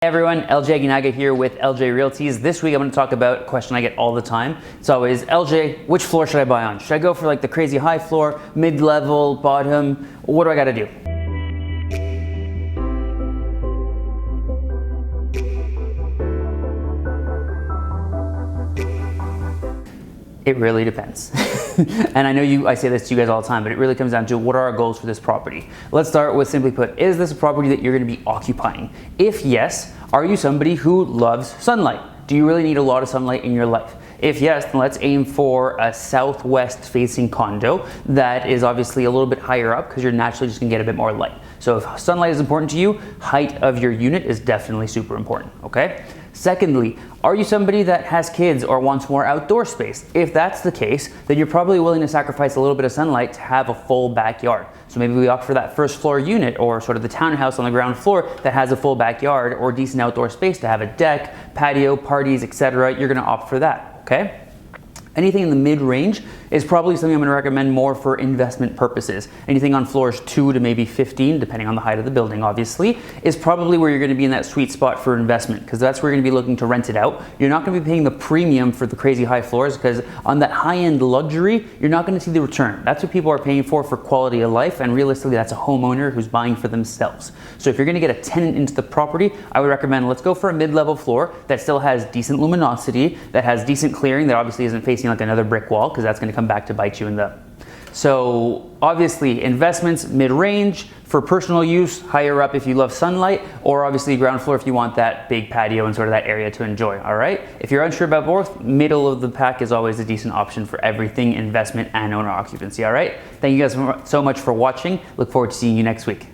Hey everyone, LJ Aguinaga here with LJ Realties. This week I'm going to talk about a question I get all the time. It's always, LJ, which floor should I buy on? Should I go for like the crazy high floor, mid-level, bottom? What do I got to do? It really depends. And I know I say this to you guys all the time, but it really comes down to what are our goals for this property. Let's start with simply put, is this a property that you're going to be occupying? If yes, are you somebody who loves sunlight? Do you really need a lot of sunlight in your life? If yes, then let's aim for a southwest facing condo that is obviously a little bit higher up because you're naturally just gonna get a bit more light. So if sunlight is important to you, height of your unit is definitely super important, okay? Secondly, are you somebody that has kids or wants more outdoor space? If that's the case, then you're probably willing to sacrifice a little bit of sunlight to have a full backyard. So maybe we opt for that first floor unit or sort of the townhouse on the ground floor that has a full backyard or decent outdoor space to have a deck, patio, parties, etc. You're gonna opt for that. Okay? Anything in the mid-range is probably something I'm going to recommend more for investment purposes. Anything on floors 2 to maybe 15, depending on the height of the building, obviously, is probably where you're going to be in that sweet spot for investment, because that's where you're going to be looking to rent it out. You're not going to be paying the premium for the crazy high floors, because on that high-end luxury, you're not going to see the return. That's what people are paying for quality of life, and realistically, that's a homeowner who's buying for themselves. So if you're going to get a tenant into the property, I would recommend let's go for a mid-level floor that still has decent luminosity, that has decent clearing, that obviously isn't facing like another brick wall, because that's going to come back to bite you in the... So obviously investments mid-range, for personal use higher up if you love sunlight, or obviously ground floor if you want that big patio and sort of that area to enjoy. All right, if you're unsure about both, middle of the pack is always a decent option for everything investment and owner occupancy. All right, thank you guys so much for watching. Look forward to seeing you next week.